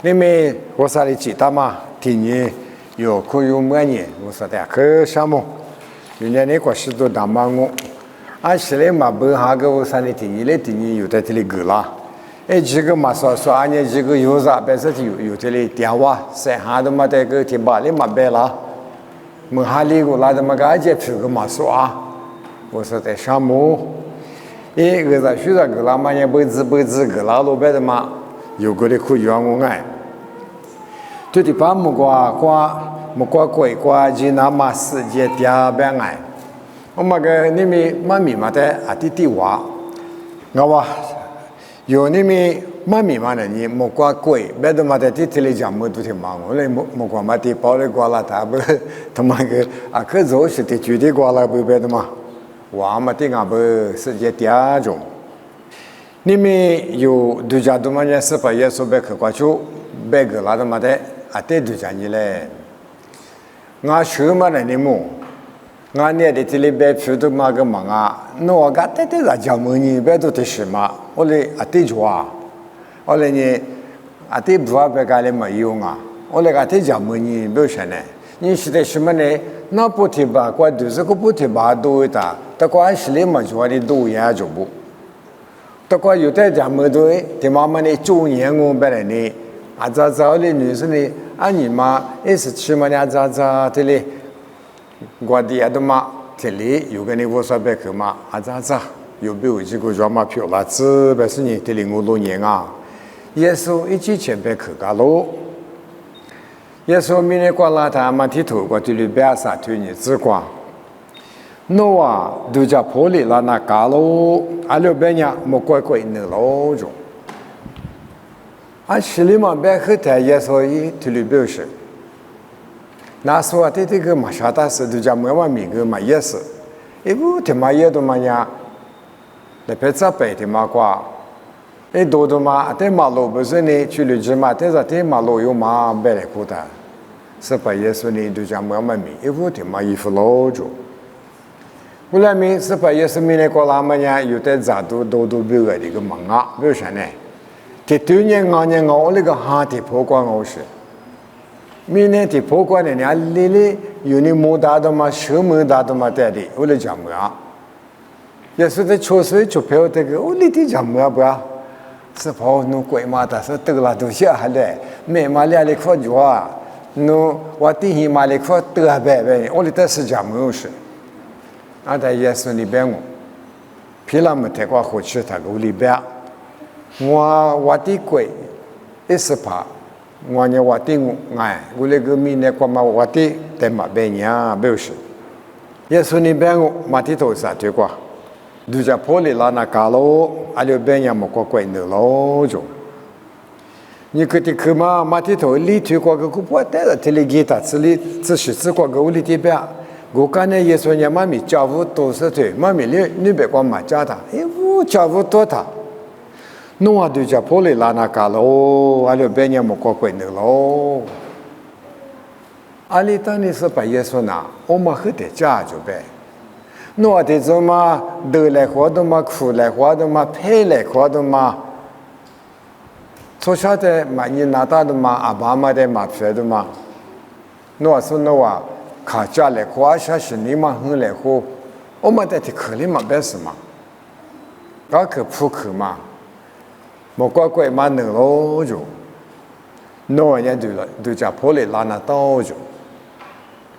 你们我说的记得吗？今年有可有每年我说的可什么？原来那个是都大忙我，俺是来嘛不下个我说的今年有在这里够了。哎，这个嘛说俺家这个有啥本事有这里电话，三下都没得个提巴里嘛白了，没下里个拉的嘛个俺家皮个嘛说啊，我说的什么？哎，个在学校个拉嘛也不知个拉路边的嘛，有个的可以让我爱。对的，把木瓜贵瓜吉那嘛世界第二边爱，我们个你们妈咪嘛的啊弟弟话，我话有你们妈咪嘛的你木瓜贵，别的嘛的弟弟来讲么都挺忙，我来木瓜嘛的包的瓜了，他不他妈个啊可走是的绝对瓜了不别的嘛，我嘛的俺不世界第二种，你们有度假度嘛呢？是把耶稣别去过去，别个拉的嘛的。啊，对对讲你嘞，我说嘛的你么？我那的这里边皮都嘛个忙啊，那我讲对对在讲么呢？别都的什么？我嘞啊对着啊，我嘞呢啊对不啊别个嘞没用啊，我嘞个对讲么呢？不是呢？你是的什么呢？那不提吧，关都是个不提吧多的，但关是嘞么做的多也就不，但关有的讲么多，的妈妈呢中年我别来呢。啊，早的女生呢，啊你妈也是去嘛呢？早的嘞，我的也都嘛，这里有个你我说别去嘛，啊早有没有这个专门票了？这不是你这里我多年啊，耶稣一起前别去噶喽。耶稣明天过来他嘛剃头，我这里别啥推你只管。诺啊，都叫破里了那噶喽，啊六百年没乖那喽种。俺心里嘛别后台也所以这里表示，那时候对这个嘛啥大事都叫没完米个嘛也是，一不他妈也都嘛呀，那别咋白的嘛瓜，一多嘛对马路不是呢去旅行嘛，但是对马路有嘛别来过的，是把耶稣呢都叫没完米，一不他妈衣服老着，后来米是把耶稣米那个拉嘛呀，有的咋都别个这个忙啊，为啥呢？这2年2年我那个哈的破关我是，明年的破关呢，你里有你没达到嘛，什么达到嘛在的，我来讲么啊？也是在确实就票这个，我里的讲么不啊？是跑弄鬼嘛的，是得了都下下来，没嘛两里块就啊，弄我第一嘛里块得白，我里的是讲么是？啊，在也是里边我，皮那么太过好吃，他个里边。我的贵，18，我呢我的哎，我那个明年过嘛我的在嘛边呀，不是，也是你边我马蹄头上对过，都在坡里拉那嘎喽，阿六边呀么过贵的喽就，你可得去嘛马蹄头里推过个古不带了，这里给他这里只是只过个屋里这边，我刚才也说你妈咪家务多是对，妈咪你别光嘛家他，哎我家务多他。弄啊，就叫破里拉那嘎喽，阿六别年没过贵的喽。阿里当你是把耶稣拿，我们很得家就呗。弄的怎么得来活动嘛，苦来活动嘛，赔来活动嘛。从小的嘛，你拿到的嘛，阿爸妈的嘛，学的嘛。弄是弄啊，卡家来活，下是你嘛很来活，我们在这课里嘛别是嘛，搞个扑克嘛。莫怪怪嘛能喽就，弄人家都叫破里拉那刀就，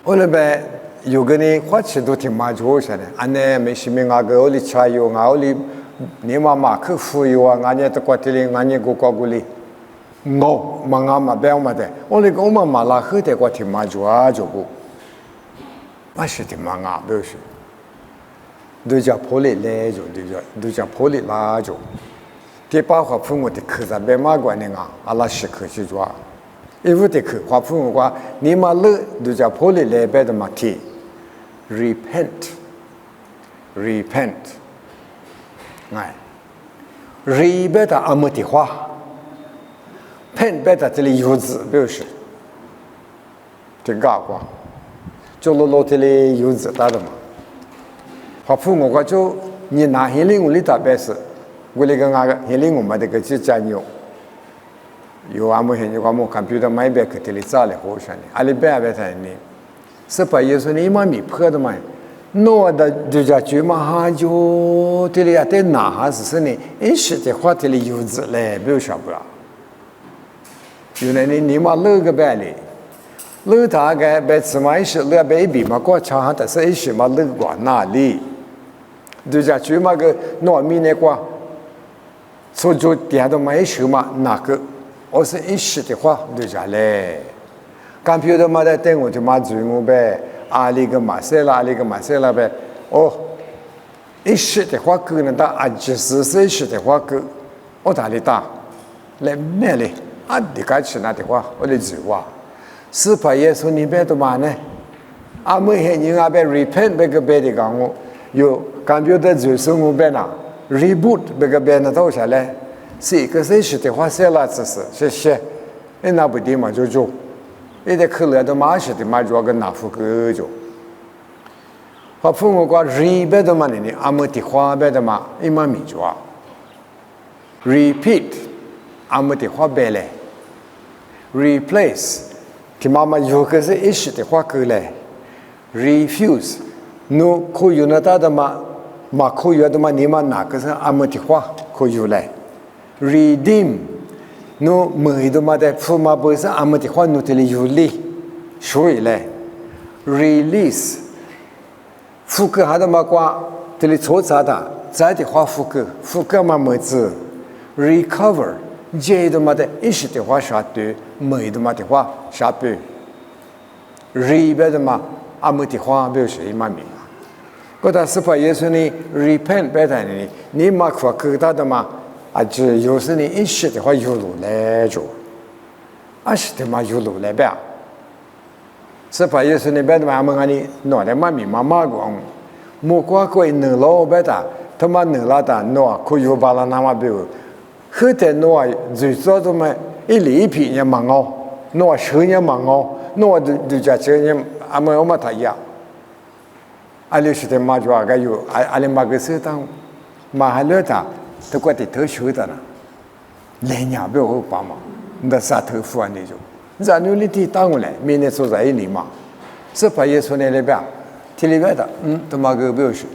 我那边有个呢花钱都挺蛮多些的，俺那没什么那个我里吃油，俺里你妈妈去付油啊，俺家都过这里，俺家过过里，我嘛俺嘛别嘛的，我那个我妈拉喝的过挺蛮多啊就不，那是挺蛮啊，不是，都叫破里来就，都叫破里拉就。第八话父母的课上别马关的啊，阿拉是课去做，因为的课话父母话，你嘛了都叫破里来别的嘛提 ，repent，哎 ，re 别的阿么的话 ，pen 别的这里有字表示，这个话，就老这里有字打的嘛，话父母话就你拿黑领我里大白是。我那个那个，现在我们这个去讲究，有阿姆现有阿姆 computer 买别克这里早了好些呢，阿里别别台呢，是把耶稣你妈咪破的嘛，诺的就叫就嘛哈就这里啊在哪哈是呢？一时的话这里有子嘞，不要晓不啦？原来你妈乐个别哩，乐他个别什么一时乐别一比嘛过长哈，但是一时嘛乐过哪里？就叫就嘛个糯米那个，所以就底下都没什么那个。我是一时的话就叫嘞，刚譬如嘛在等我就嘛住我呗，阿里个马塞拉，阿里个马塞拉呗，哦，一时的话可能到24岁时的话可，我哪里打，来咩嘞？啊，你该吃那的话，我的住话，是怕耶稣你别多嘛呢？啊，没现人阿别 repent 别个别的讲我，有刚譬如在住生我别呐 reboot 别个别那多少嘞？是可是是的话，是啦，只是谢谢，那不对嘛，就做，那得去了的嘛是的嘛，就跟拿副个就。好，父母讲 repeat 的嘛呢，阿么的话别的嘛，一嘛米做 ，repeat 阿么的话别嘞 ，replace 他妈妈有个是一时的话个嘞 ，refuse no可有那大的嘛可有的嘛，你嘛哪个是阿么的话可有嘞？ redeem no 每度嘛的父妈不是阿么的话努的里有力，所以嘞 release 副歌还得嘛挂这里错啥的，再的话副歌嘛么子 recover 接的嘛的一时的话啥对，每度嘛的话啥对 re 的嘛阿么的话表示嘛明嘛，个他是把耶稣呢 repent 别的呢，你嘛可可他的嘛。啊，这有时你一时的话有路来着，二时的嘛有路来呗。是把有时你别的嘛，我们你拿来嘛米妈妈讲，莫过过能老别的，他妈能老的拿可有把那那么表，后头拿最早的嘛一里一批也蛮好，拿手也蛮好，拿就叫这也我们他呀，阿里是的嘛就个有，阿里嘛个是当嘛还了他。都怪得特殊的呢，连伢不好帮忙，那啥头夫啊那种，咱有你地当过来，明年做在一里嘛，是把耶稣那里边，体里边的，他妈个不是，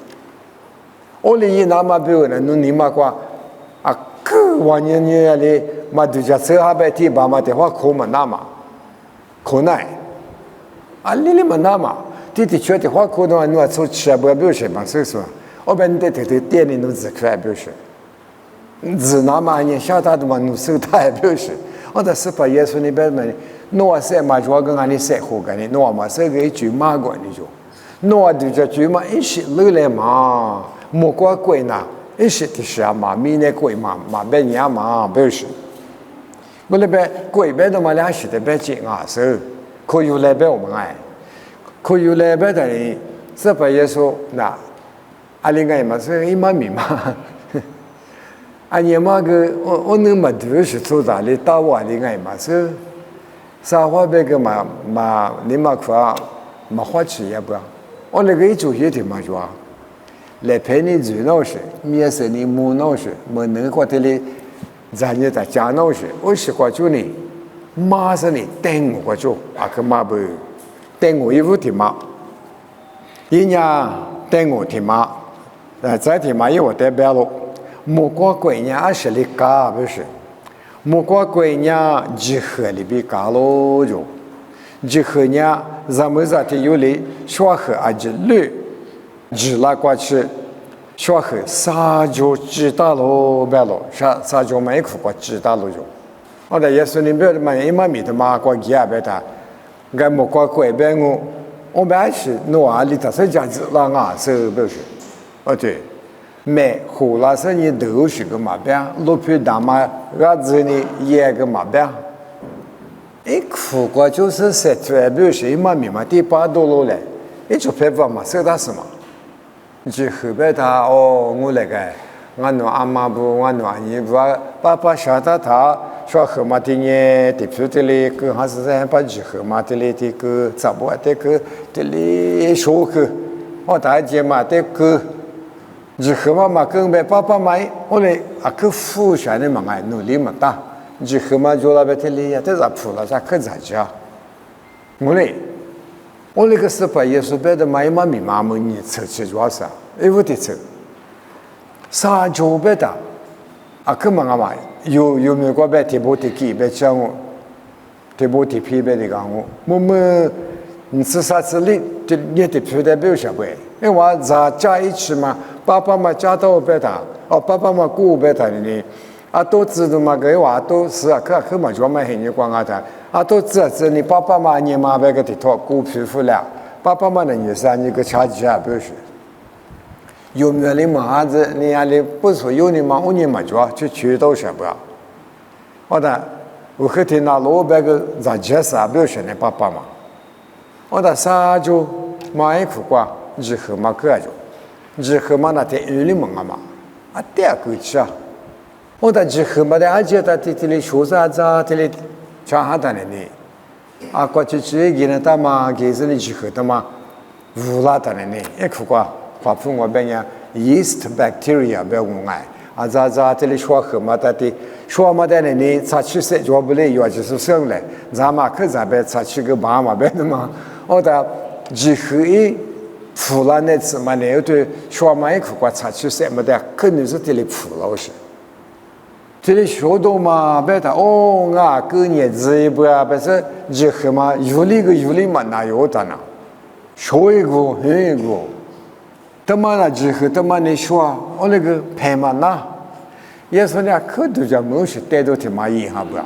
我里一拿嘛不呢，侬你嘛瓜，啊，可往年里嘛都叫车哈白提把嘛的话可嘛那嘛，可奈，啊里嘛那嘛，弟弟觉得话可能侬做吃不不是嘛，所以说，我本得店里侬自块不是。自那嘛你晓得的嘛，侬手他也不是，我的是把耶稣那边嘛，侬说嘛就跟俺你说好个呢，侬嘛说个一句嘛个你就，侬就叫句嘛一时累来嘛，莫怪贵呐，一时的事嘛，明年贵嘛别年嘛不是，我那边贵边的嘛两时的边紧啊是，可有那边我们哎，可有那边的人是把耶稣那，阿里个嘛是一嘛米嘛。啊，你嘛个我能嘛都是做啥哩？打我的爱嘛是，啥话别个嘛你嘛夸嘛花钱也不，我那个一做些的嘛就啊，来陪你住闹事，面是你母闹事，没能过得哩，咱也在家闹事，我是过就你，妈是你等我过就，啊个嘛不，等我一副的嘛，人家等我的嘛，再的嘛有我代表了。莫过贵伢是里嘎不是，莫过贵伢集合里边嘎喽就，集合伢咱们这里有哩小河啊就绿，只拉过去，小河啥就知道喽白喽，啥就没苦过知道喽就，我的耶稣你别的嘛一嘛米的嘛过几啊别的，俺莫过贵别我们是诺啊里头是讲知道啊是不是？哦对。买胡拉是你都是个嘛边，路边大嘛，俺子呢也个嘛边。一苦瓜就是说出来，比如说一嘛米嘛，第8多路嘞，一做配方嘛，收到什么？就后边他哦，我那个，我弄阿妈不，我弄阿姨不，爸爸晓得他说后嘛的呢，地皮的嘞个还是在把就后嘛的嘞的个咋不的个的嘞说个，我大姐嘛的个。就和妈妈跟呗爸爸妈，我嘞啊个富下的嘛哎努力嘛大，只喝嘛做了别天里呀，这咋铺了咋可咋家？我嘞，我那个是把耶稣别的买嘛米妈们你吃起主要是，我得吃，啥就别的，可嘛嘛有没有个别提不提起别讲我，提不提批别的讲我们你吃啥子哩？就你得批的不要晓得，因为我咋加一起嘛，爸爸嘛加到别的，爸爸嘛顾别的呢。都知道嘛，个话都是可嘛就嘛很你讲都知道你爸爸嘛你妈别个的托顾皮肤了，爸爸嘛呢你是你个差距不是？有没有你嘛子你呀你不说有你嘛我你嘛就去到什么？我和听那老别个咋解释不是你爸爸嘛？啥就嘛一苦瓜，只和嘛个就，只和嘛那天有你们嘛，第二个去只和嘛的而且他这里说啥子这里讲哈的呢？过去给那他嘛给这里只和他嘛乌拉的呢？一苦瓜，发出我边呀 yeast bacteria 别误爱。这里说和嘛的说嘛的呢？查去谁做不来，有就是生来，咱嘛可咱别查去个妈妈别的嘛，只和一普拉那次嘛，那对说嘛一苦瓜查去谁么的，肯定是这里普了是。这里学到嘛，别的个日子也不不是只和嘛，有理嘛哪有的呢？学一个，他妈那只和他妈你说，我那个拍嘛那，也说呢，可都叫没事带到他妈一下不？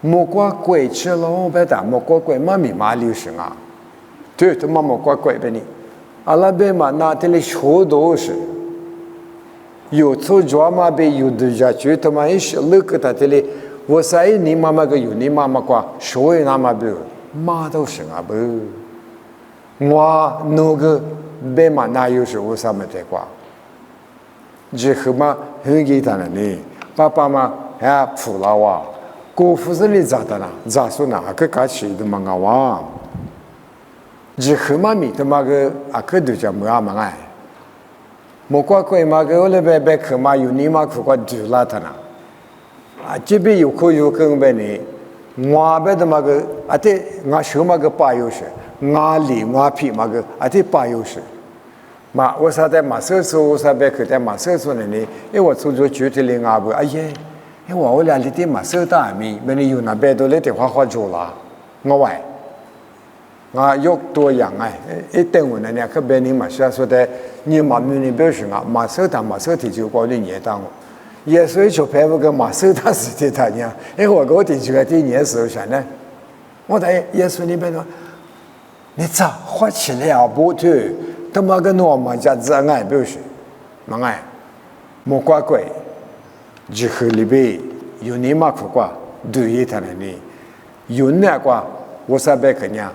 莫怪鬼吃了，别的莫怪鬼嘛咪嘛流行对，他妈莫怪鬼呗你，那边嘛那这里学到是。有错做嘛被有的家去他妈一些那个他这里我说你妈妈个有你妈妈瓜说那么不妈都是不我那个被嘛那有时我什么的瓜只和嘛很简单的呢爸爸嘛普拉哇姑父是你咋的呢咋说呢个开始的嘛哇只和嘛米他妈个可都叫么哎莫怪怪嘛个我那边别去嘛有你嘛去过住啦他呐，这边有可有跟别你，我别的嘛个这我手嘛个把有些，我里我皮嘛个这把有些，嘛我啥的嘛手手我啥别去的嘛手手呢因为我做做具体的我不因为我俩里的嘛手大米，别你有那边都里的花做啦，我喂。我有多样一等我呢，可别你嘛说的，你嘛你表示马手提就过的年当也所以就拍不个马手他是的他呢，因为我给我提出来的年时候想呢，我在耶稣那边说，你咋花起来不对，他妈个诺嘛家子爱表示，嘛爱，莫怪怪，只和里边有你嘛苦瓜，对一他呢你，有那瓜我啥别个呢？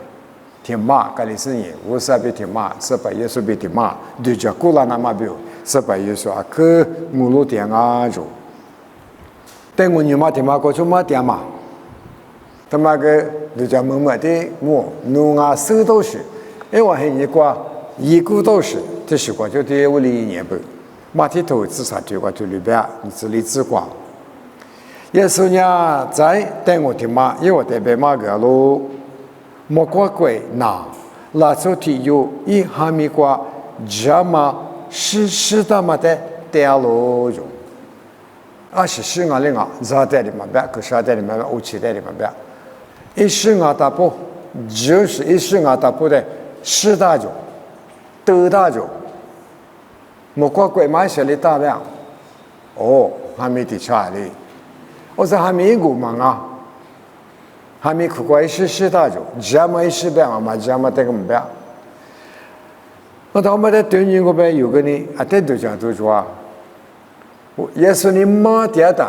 天马格里斯人，我是被天马，是把耶稣被天马，对着古拉那马表，是把耶稣可母路点就，但我你妈天马过去嘛点嘛，他妈个对着默默的我弄手都是，因为我很一挂一股都是，这是过就对我的年不，马蹄头至少对过对里边，你这里只挂，耶稣呢在带我天马，因为我带白马个喽。莫怪怪那拉出体有一哈密瓜加嘛是的嘛的掉落中是咋的里嘛别可啥的里嘛乌起的里嘛别一是大不就是一是大不的是大中得大中莫怪怪嘛是里大量哈密的差哩我说哈密古嘛还没去过一时大就，加嘛一时别嘛加嘛这个没别。我他妈的对你个边有个呢，这都讲都说，也是你妈爹的，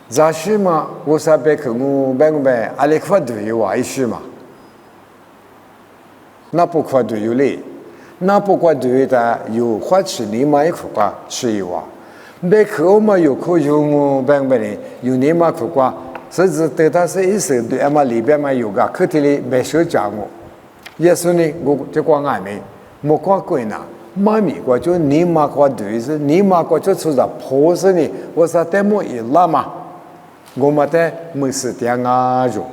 咋是嘛？我啥别去我别，阿里块都有一时嘛，那不块都有嘞，那不块都有的有花吃你妈一块瓜吃一碗，别去我嘛有可有我别呢，有你妈块瓜。甚至对他是一手对嘛里边嘛有个课题里没手讲我，也是呢我就光爱没，莫光贵呢，妈咪过就你妈过对是，你妈过就出着婆是呢，我说得么一拉嘛，我们的没事点啊就，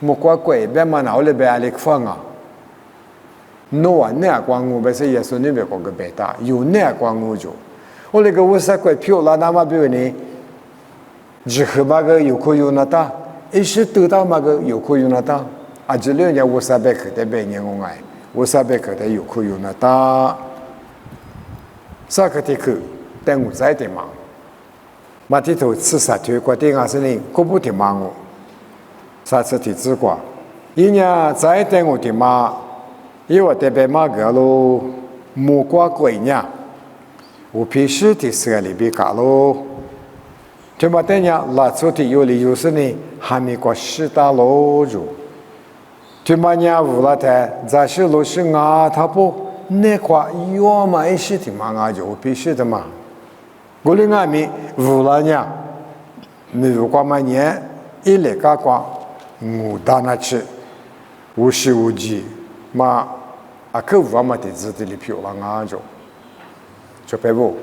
莫怪怪别嘛那里边来放啊。诺那光我不是耶稣那边搞个白搭，有那光我就，我那个我啥怪票啦那么比如呢，只和那个有可有那大，一时得到那个有可有那大，啊这两年我啥白可的白年我爱，我啥白可的有可有那大，啥个的去，但我在的忙，马蹄头吃啥腿，过点啊是呢，我不的忙我，啥子的吃过，一年在等我的忙。因为这边嘛个喽，木瓜贵呢，我平时的时候里边搞喽，这么等下拉出的有理有是呢，还没过适当喽就，这么呢无了的，在是路是啊，他不那块要嘛一时的嘛啊就平时的嘛，我另外面无了呢，没有过嘛呢，一来个过，我到那去，无时无急嘛。啊，可无嘛的字的里漂亮啊就白不，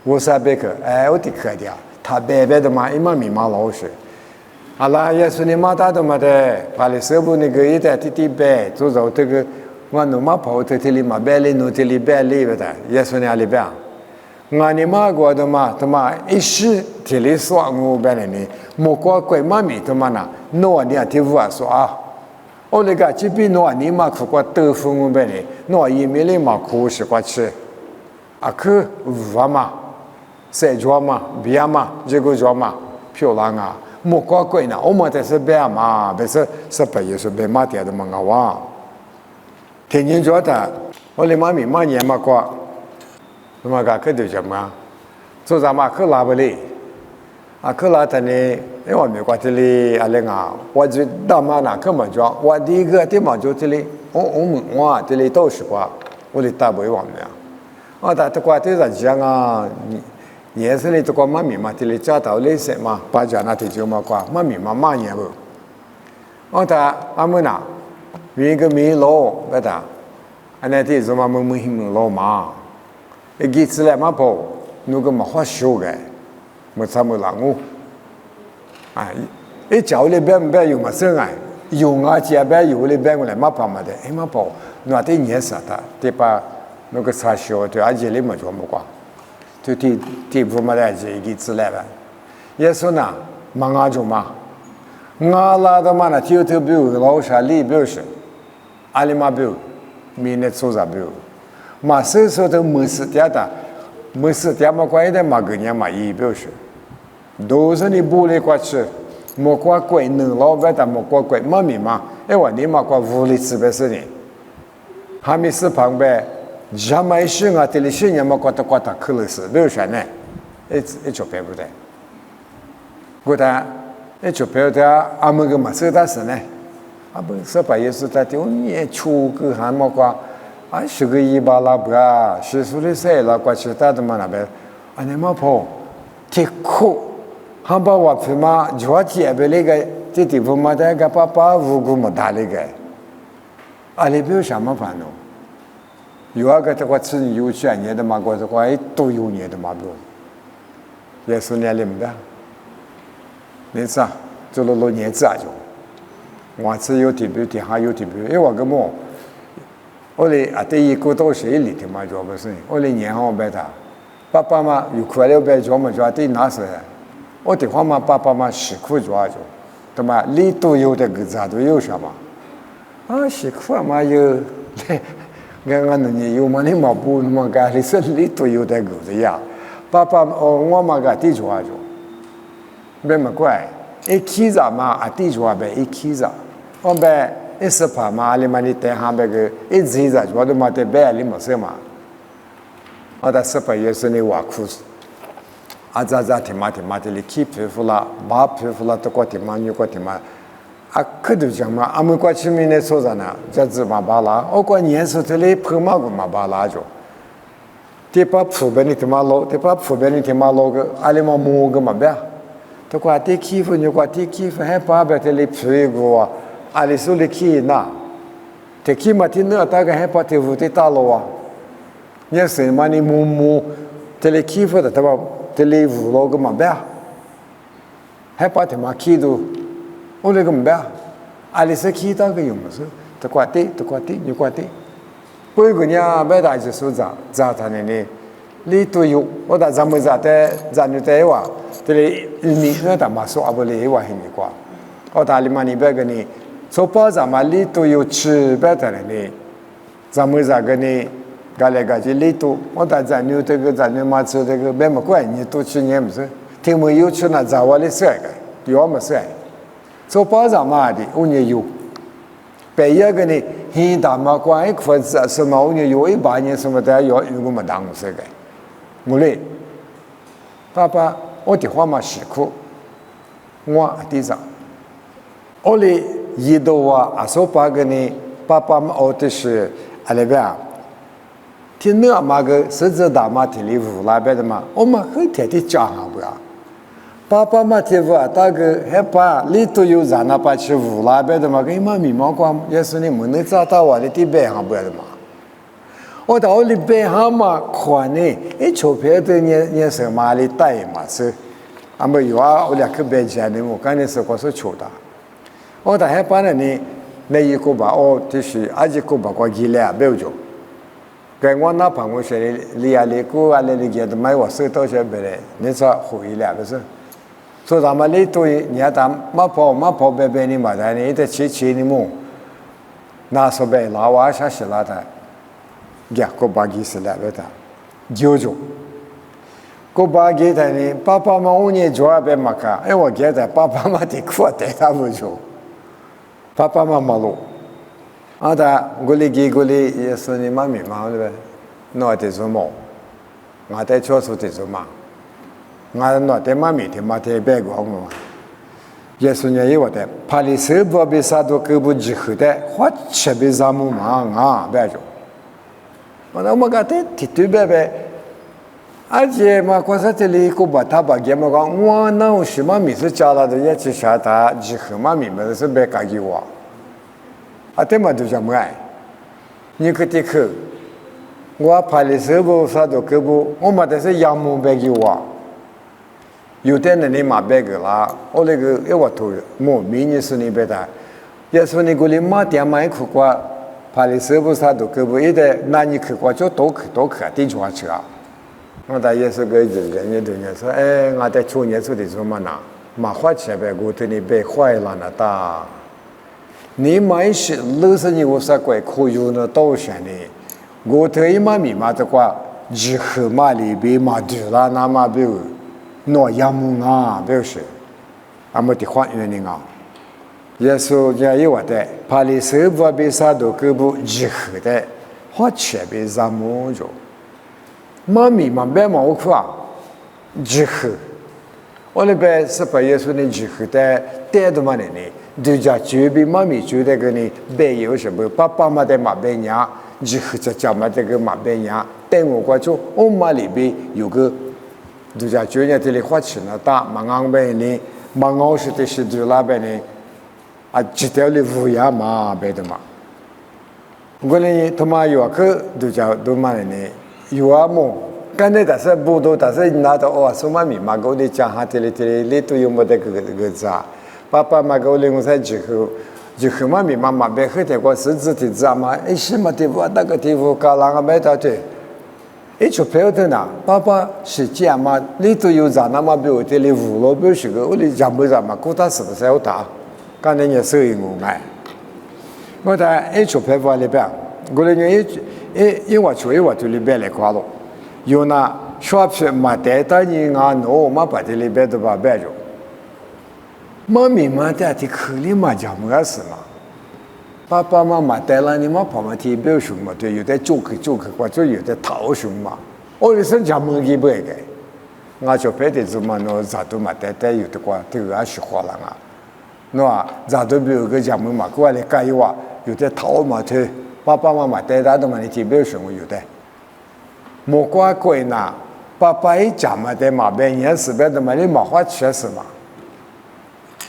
我啥白个，哎，我的可的啊，他白白的嘛，一嘛米嘛老实，啊啦，也是你嘛大的嘛的，把你手部那个一代的白，做着这个，我弄嘛跑的里嘛白里弄的里白里边的，也是你阿里边，我你嘛过的嘛，他妈一时的里说我白了呢，莫过怪嘛米他妈那，弄你啊的我说啊。我那个这边诺你嘛苦瓜豆腐我们呢，诺伊没来嘛苦是瓜吃，啊去五嘛，三桌嘛，别嘛，这个桌嘛，漂亮啊，莫瓜贵呢，我们这是别嘛，不是白也是别嘛点的嘛哇，天天做的，我的妈咪嘛年嘛瓜，那么个可就什么，做啥嘛去拉不哩，啊去拉的呢。因为美国这里啊，那个我就大妈那根本就我第一个地方就这里，我这里都是过，我的大北王的，啊，但这块地上讲啊，也是你这个妈咪嘛，这里家头里些嘛，把家那地就嘛过，妈咪嘛嘛年不，啊，他阿们那，一个米老，不的，啊，那地就嘛没老嘛，一几次来嘛跑，那个嘛花修的，没啥没浪我。啊，一脚里边不有么生啊？有啊，这边有里边过来嘛跑嘛的，哎嘛跑，那得年啥的，对吧？那个啥小对，而且里么做么过，就地部嘛的这一个之类的，也说呢，忙啊做嘛，我拉的嘛那就比如老啥里比如是，阿里嘛比如，明年做啥比如，嘛所说的没事点的，没事点嘛关于的嘛个年嘛一比如是。都是你不来过去，莫过贵能老板的莫过贵嘛咪嘛，因为你嘛过屋里吃不是呢，还没是旁边，咱们是啊，这里是人嘛过得可乐是，没有啥呢，一就白不得，我的一就白的，俺们个嘛是的是呢，啊不是把也是在丢你出个还莫过，啊是个一巴拉不啊，是说的谁了过去打的嘛那边，啊你嘛跑，挺苦。han ba wa phima jwa ti abele ga ti ti phuma da ga pa pa vu gu ma da le ga ale bi sha ma fa no yu ga ta kwa chin yu chuan ye de ma go de kwa do yu ye de ma bu ye su ne lim da ni sa zo lo lo nie za jo wa ci yu ti bi ti ha yu ti bi e wa ga mo o le a te yi ko to she li ti ma jo ba sin o le nian ho ba ta pa pa ma yu kwa le ba jo ma jo ti na se我的话嘛，爸爸嘛辛苦做就，对嘛？里头有的个啥都有什么？啊，辛苦嘛有，刚刚那你有嘛？你嘛不那么干，你是里头有的个子呀？爸爸哦，我嘛个地做就，别么怪，一起着嘛啊地做呗，一起着，我呗一时怕嘛，你嘛你带下别个一直着，我都嘛得别你么事嘛？我的是怕也是你挖苦。啊，咋挺嘛的哩，起皮肤啦，麻皮肤啦，都过挺嘛，你过挺嘛，啊，可都讲嘛，俺们过去面的说啥呢？这只嘛巴拉，我过年时这里碰嘛个嘛巴拉就，这把普遍的挺嘛老，这把普遍的挺嘛老个，阿里嘛摸个嘛别，都过这欺负你过这欺负还把别这里皮一个啊，阿里手里起那，这起嘛听那大概还把这屋的打了啊，你什么你摸这里欺负的对吧？这里无老个嘛别，还把他妈气都，我那个没啊，阿里是气到个用么事，他挂的，你挂的，不过呢，没大就说咋他呢？你都有，我打咱们咋的，咱就在话，这里你那他妈说阿不里话很奇怪，我打你妈你别个呢，说包咱们你都有吃别的呢，咱们咋个呢？搞来搞去，里头我打咱牛这个咱牛马吃这个没么关系，多吃年不是？听没有吃那咋我的帅个，有么帅？做包咱嘛的，我也有。别一个呢，现大嘛关一块子什么，我也有100年什么的要有个么当是个，我嘞，爸爸，我的话嘛辛苦，我地上，我嘞一到啊，说把个呢，爸爸嘛我的是阿那边。听那嘛个狮子大嘛体里无那边的嘛，我们很天天讲哈不呀？爸爸嘛听不大个还把里头有人那把去无那边的嘛，跟妈咪妈讲，也是你们能找到我的地边上不的嘛？我到里边上嘛看呢，一钞票的你是嘛里带嘛是，俺们有啊，我俩去边钱的，我刚才是我说求的，我到还把呢，那一个吧，哦，就是阿几个吧，我给了不要着。跟我那朋友说的，你啊，你姑啊，你给的买我收到些别的，你说回来不是？所以咱们里头，你看咱马跑别别你嘛，但你得去你么？那说白老娃啥是那的，呀，个把几是来不的，就，个把几的呢？爸爸妈妈你做别嘛看，哎，我给的爸爸妈妈的苦带他不就？爸爸妈妈咯。啊，他我哩也是你妈咪嘛，对不对？那得做么？我得确实得做嘛。我那得妈咪的嘛得别个嘛。也是呢，因为的，怕你手不被啥都搞不集合的，或吃被啥么嘛啊，别着。我那么个的，对别别。而且嘛，光是这里个把他把给么讲，我那我什么米是加了的，也去下他集合嘛米嘛是别搞给我。啊，对嘛，就这么爱。你可得去，我拍的时候啥都搞不，我嘛的是养母别给我。有的人你嘛别个啦，我那个我头我明年是你别的，也是你过来买点买苦瓜，拍的时候啥都搞不，一旦那你去瓜就多去，地主吃啊。我大也是个人家对人说，哎，我在去年做的什么呢？马花钱呗，我对你被坏了那大。你买些老是你我啥怪可有那多少呢？我特意买密码的话，以后买里边买对了，那么比如诺亚木啊，比如说，俺们的花园里啊，也是也有的，怕你手不被啥都搞不以后的，花钱被啥么着？买密码别买我看，以后，我那边是把耶稣的以后的带到嘛呢？对家就比妈咪觉得个呢，别有什么爸爸妈的马别娘，以后再讲嘛这个马别娘，带我过去，我妈里边有个，对家就人这里花钱了大，马昂边呢，马昂是的是对那边呢，啊，这条里乌鸦嘛别的嘛，我呢他妈有个对家都嘛呢，有啊么？刚才但是不多，但是拿到哦，什么密码我的讲哈这里都有么的个啥。爸爸妈妈领我在之后嘛，咪妈妈别喝的过日子的知道嘛？哎，什么地方那个地方搞啷个买到的？一出票的呢，爸爸是这样嘛？里头有啥那么表的？里无老表是个，我里讲不上嘛？古他是不是要打？刚才你收银我买，我在一出票房里边，我里一我出我就里边来夸了，有那小票嘛带到你啊，我嘛把这里边都把摆着。妈咪妈带的口里嘛讲么事嘛，爸爸妈妈带了你嘛跑嘛提表熊嘛，对，有的做客，或者有的讨熊嘛，我的生讲么给不给？我就别的做嘛，那咋都嘛带有的话，这个也是花了啊，那咋都比如个讲么嘛，过来改一话，有的讨嘛对，爸爸妈妈带他的嘛，你提表熊有的，莫怪贵呐，爸爸一讲嘛的嘛，别人是别的嘛，你没花钱是嘛。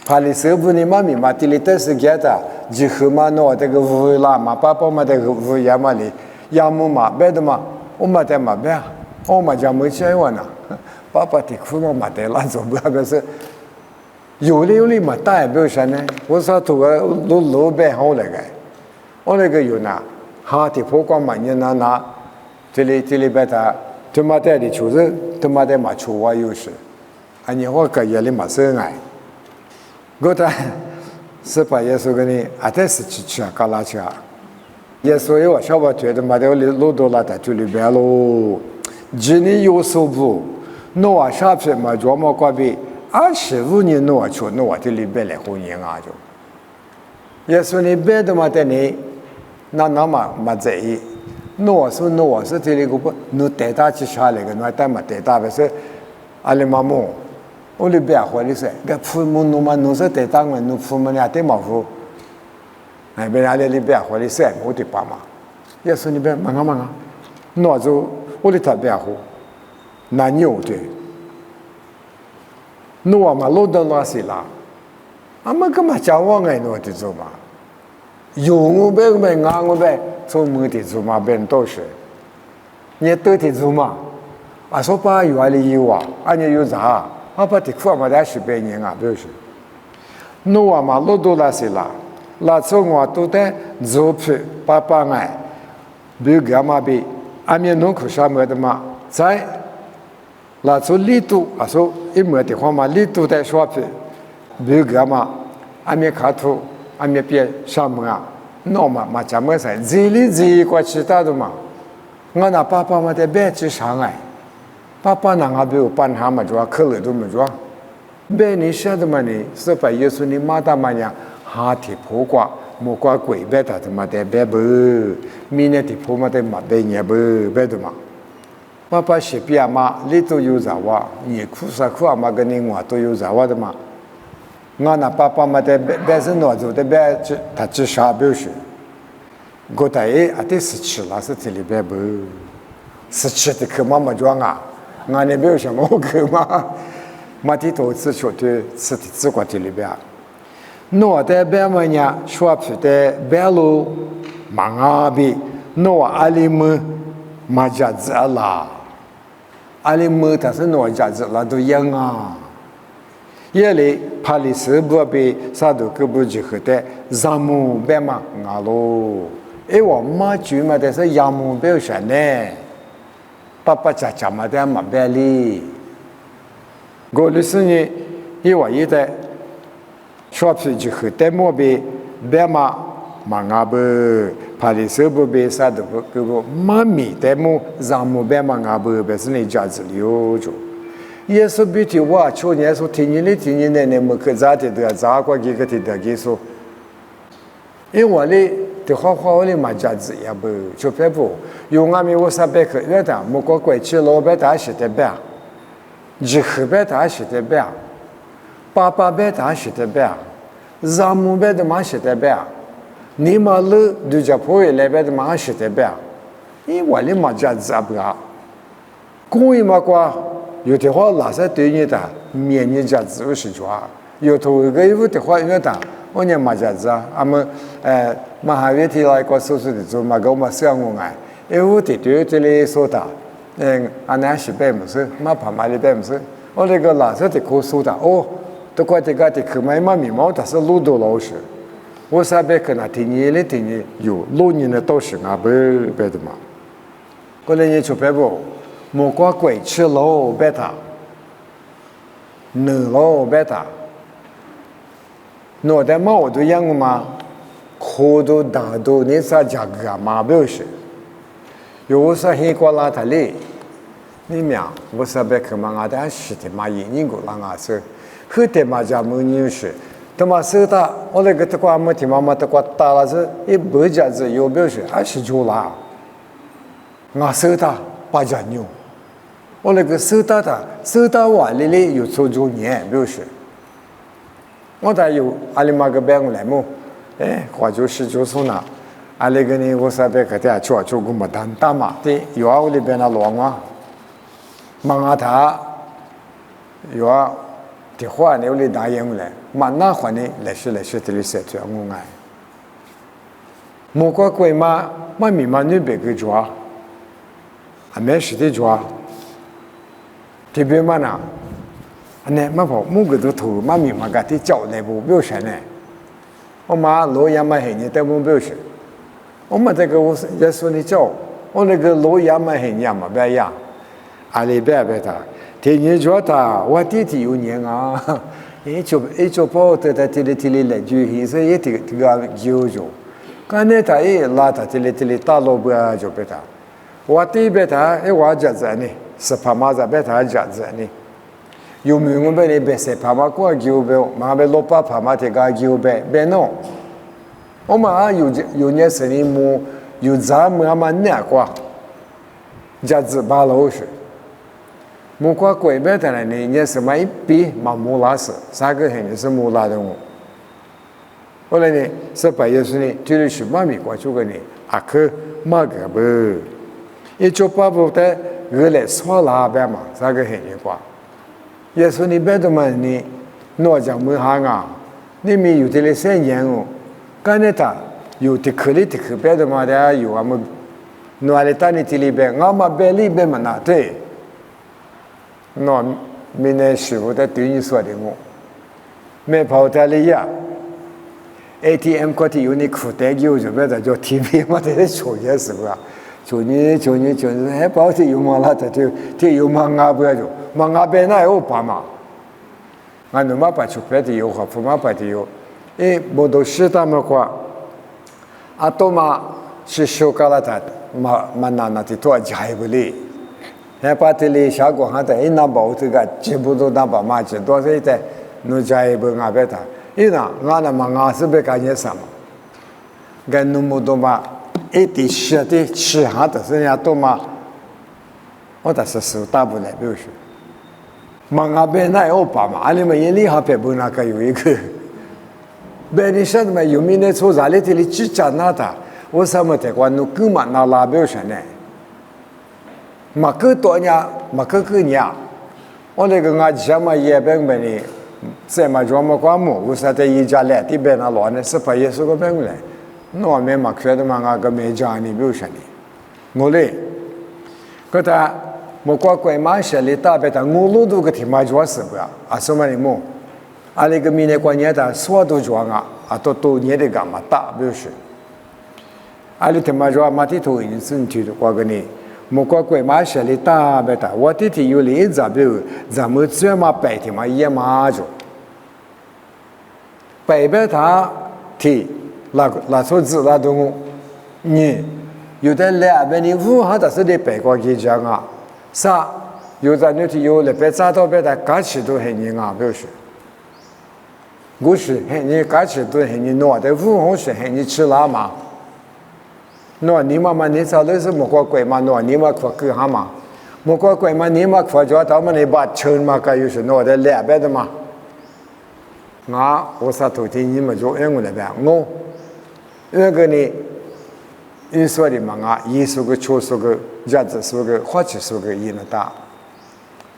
怕你手不你妈咪嘛，地里都是给的，以后嘛弄这个乌啦嘛，爸爸嘛这个乌鸦嘛哩，养母嘛别的嘛，我嘛在嘛别，我嘛讲没钱玩呐，爸爸的苦嘛嘛得那种不那个是，有的嘛大表现呢，我说读个路白好那个，我那个有呢，哈的破光嘛，你拿这里边他他妈的就是他妈的嘛出我有时，你我个夜里嘛生癌，我的是把耶稣给你这是去啊搞拉去啊，耶稣有小伙觉得嘛的路多了在这里边喽，今年有收入，我下片嘛琢磨过比。25年诺出诺的里边来婚姻啊就，耶稣你别的嘛的你，那嘛在意，诺是这里个不，侬带他去下来个，侬带嘛带他不是，阿里妈妈，我里边话里说，个父母侬是带他们，侬父母俩带嘛父，哎，别阿里边话里说，我的爸妈，耶稣你别忙啊，诺就我里特别好，那牛的。诺嘛路的拉西啦，嘛干嘛讲我爱诺的做嘛？有我别我别做么的做嘛？别人都是，你对的做嘛？说把有啊里有啊，你有啥？把的苦嘛在是别人啊，不是？诺嘛路的拉西啦，拉做我都得做去爸爱，别干嘛别？面弄苦啥么的嘛，在。那做力度说一模的话嘛，力度在说去，比如个嘛，面卡图，面别什么啊，那嘛怎么说？这里过其他的嘛，我那爸爸嘛在别去上海，爸爸那个比如办他嘛做，可乐都没做，别你晓得嘛呢？是把耶稣你妈大嘛呀，哈提破挂，莫挂鬼别他嘛在别不，明年的破嘛在嘛别年不别的嘛。爸爸是比阿妈，你都有啥话？你苦阿妈跟你我都有啥话的嘛？我那爸爸嘛的别是哪做的别他只啥表示？我在这是吃了是这里边不？是吃的可妈妈装啊？我那边有什么可嘛？嘛的都是说的吃的自个这里边。我在边嘛呀，说出的边路忙啊比，我阿里么嘛家子啦。阿里么他是哪家子啦都一样啊，夜里怕里是不被啥都给不结合的，让木别嘛啊喽，我妈就嘛的是养木表现呢，爸家嘛的嘛别哩，我的是呢，我一在说皮结合的么别嘛啊不。怕的是不被啥都不给我妈咪的么让么别嘛啊不别是那家子留着，也是比起我去年说听你的么可咋的都咋过几个的给说，因为我哩的话我哩嘛家子也不就别不有俺们我啥别可越的么过过去老别大是的别，以后别大是的别，爸爸别大是的别，让么别的嘛是的别。你嘛了，就叫朋友来边的嘛是的呗，我哩嘛家子不啊，公益嘛瓜，有的话拉萨对你的面你家子是抓，有头一个有的话有的，我念嘛家子啊，们嘛还有提来过手术的做嘛，给我们想我爱，有的对这里说的，那是白么事，嘛怕嘛的白么事，我那个拉萨的可说的都怪这个的可买嘛面貌，但是路多老实。我啥别可能听你有6年的都是啊不别的嘛，过来你就别不，莫光鬼吃喽别他，能喽别他，我的嘛我都养嘛，可都大都你啥价格嘛不是，有啥黑瓜拉他哩，你们我啥别可嘛我的是的嘛一年过啷个是，后头嘛家没牛是。他妈收他，我那个他瓜没听妈妈他瓜打了是，不家子有表示是就啦，我收他8家牛，我那个收他我里有做9年表示，我才有阿里妈个别个来么，话就是呢，阿里个呢我啥别个的做个么大嘛的，有啊我里边那乱啊，忙啊他，有啊。的话呢，我哩答应来，嘛那话呢，来是这里写出我爱。莫过鬼嘛咪嘛女别个抓，没事的抓。这边嘛呢，那么跑木个都头妈咪嘛个的叫来不表示呢？我妈老爷嘛很你带不表示，我们这个我耶稣你叫，我那个老爷嘛很呀嘛别呀，阿里别他，天你说他我弟弟有年啊，一就跑到他这里来就现在也这个有就，刚才他一拉他这里大路不就别他，我弟别他我家子呢，是怕嘛子别他家子呢。有没有别的别些怕嘛？过久别，嘛别老怕怕嘛？这个久别别喏。我们有年生意么？有咱们嘛难过，家子把老实。么过贵别的呢？年什么一比嘛木拉是，啥个很是木拉的我。后来呢，是白夜是呢，就是什么米过这个呢？阿克嘛个不，一做把不的，原来说拉边嘛，啥个很过。耶稣你别的嘛你，诺讲没行啊，你们有的来3年哦，刚才他有的可别的嘛的有啊么，诺来当你这里边，我嘛别里边嘛那对，诺明年师傅在对你说的我，没跑到里呀 ，ATM 过去有你口袋有就别的叫 TV 嘛在抽也是吧？就你，还跑去有嘛啦？这有嘛啊不要就。嘛阿边那有把嘛，俺侬嘛把出别的有好，不嘛把的有，不都是他们话，啊多嘛是修改了他，嘛那的多加一不哩，还把这里小国行的那包这个全部都那把嘛去，多少的侬加一不阿边他，俺那嘛俺是别干些什么，跟侬么多嘛，的吃的吃下的人家多嘛，我倒是手打不来，比如说。嘛阿边那有把嘛，阿里嘛眼里哈别不那个有一个，别你说的嘛有名的出啥里这里只讲那的，我什么的话侬根嘛那拉表什呢？嘛个多年，嘛个年，我那个俺家嘛也边边呢，在嘛专门管么，我说在一家来这边那老呢是把耶稣个边来，那面嘛觉得嘛俺个没家呢表什呢？我嘞，个他。莫过贵嘛些里大别的我路都个天嘛做事不呀？啊什么的么？啊那个明年过年的说都做啊都年的干嘛大表示？啊你天嘛做嘛地头人生去的过个呢？莫过贵嘛些里大别的，我弟弟有里咋表？咱们专嘛白天嘛也嘛做，白别他提拉出子拉动你有的两边的武汉的是的白光给讲啊。啥？有在那里有了，别找到别的，假期都很人啊，表示。我是很人，假期都很人，弄的五红是很人吃辣嘛。弄你妈妈你找的是莫过贵嘛？弄你妈可够哈嘛？莫过贵嘛？你妈可叫他们那把车嘛？该有是弄的两边的嘛？我啥头天你们做我那边我那个呢？你说的嘛？一说个，秋说个。日子说个，花期说个，伊那大，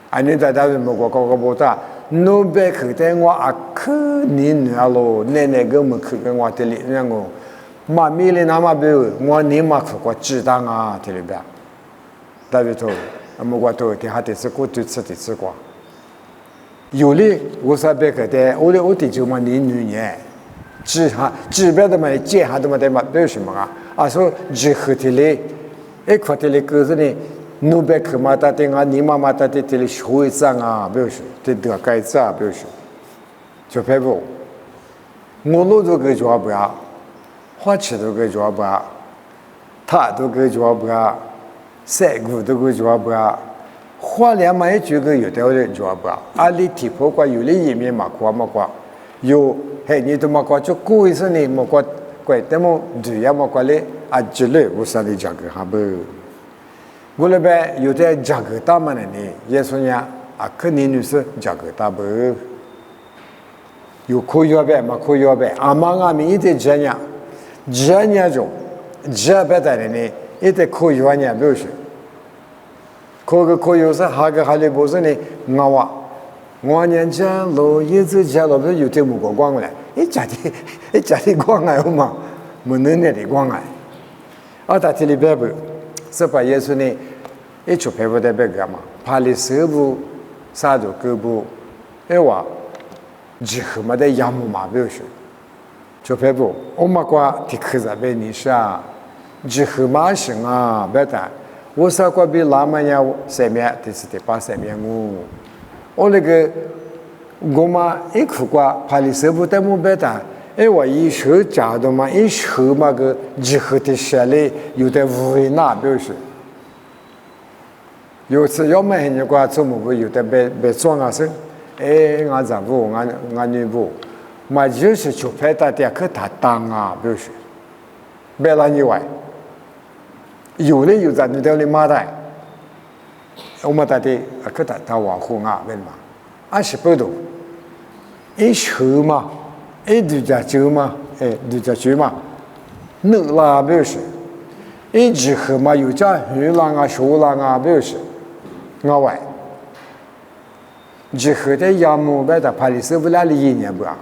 啊，你在那边莫个不大，侬别去的我去你那咯，奶个么去跟我这里那个，妈咪哩那么别，我你妈去过鸡蛋啊，这里边，大别头，莫过头，他还得是过对吃的吃过，有哩，我说别去的，我的就嘛你女年，鸡别的嘛，鸡还的嘛的嘛，别什么啊，说鸡喝的嘞。快点来告诉你，侬别去嘛，他的你妈妈他的这里学一张啊，表示这得改字啊，表示就拍不，我路都给抓不了，花钱都给抓不了，他都给抓不了，晒谷都给抓不了，花两嘛一句个有的人抓不了，阿里提破过有的一面嘛过嘛过，有嘿你都嘛过就过一声呢嘛过，怪他们对呀嘛过嘞。啊，这类我说的价格还不，我那边有的价格大嘛呢，也说呀，肯定女士价格大不，有可以呗，没可以呗，阿们一直这样种，这边的呢，一直可以呢，表示，可以是哈个哈里不是呢，我年前路一直前路不是有点木个光来，一家的光来嘛，没能力的光来。他这里边不，是把耶稣呢，一出拍不得别个嘛，怕你手部啥都胳膊， ewa jihma de yamu ma beushe chopebu omakwa tikhiza be nisha jihma shinga beta wosa kwa bi lamanya semya tisite pa semya ngu olege goma ikukwa palisebu temu beta ewa yi shu jado ma yi shu ma ge jihte shale yude vuina beushe有次要买人家做么不有的别装啊是，俺丈夫俺女夫，嘛就是就拍到点去他当啊，不是，别了以外，有的有在你这里买的，我们在的去他网红啊，别嘛，20多度，一车嘛，一度假酒嘛，度假酒嘛，弄啦不是，一直喝嘛有家鱼浪啊、熟浪啊，不是。我外，只喝的养母白的，怕你是不来的一年不啊？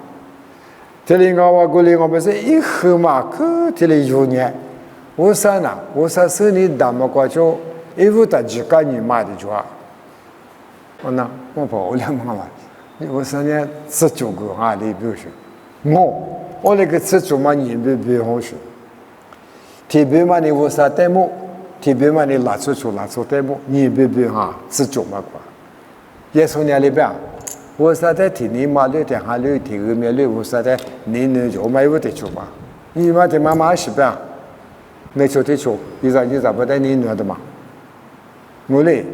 这里我过来我不是一喝嘛，可这里有年，我啥呢？我啥是你大么过去，一副的几个你买的着，我呢，我跑了嘛嘛，我啥呢？吃酒个啊，你比如说，我那个吃酒嘛，你别好说，特别嘛，你我啥带么？特别嘛，你拉出带么？你别哈，是做嘛quoi？也从那里边，我啥在听你妈的，在哈里听个面里，我啥在你就买我的做嘛？你妈的妈妈是边，没做的做，你咋不带你女的嘛？没嘞，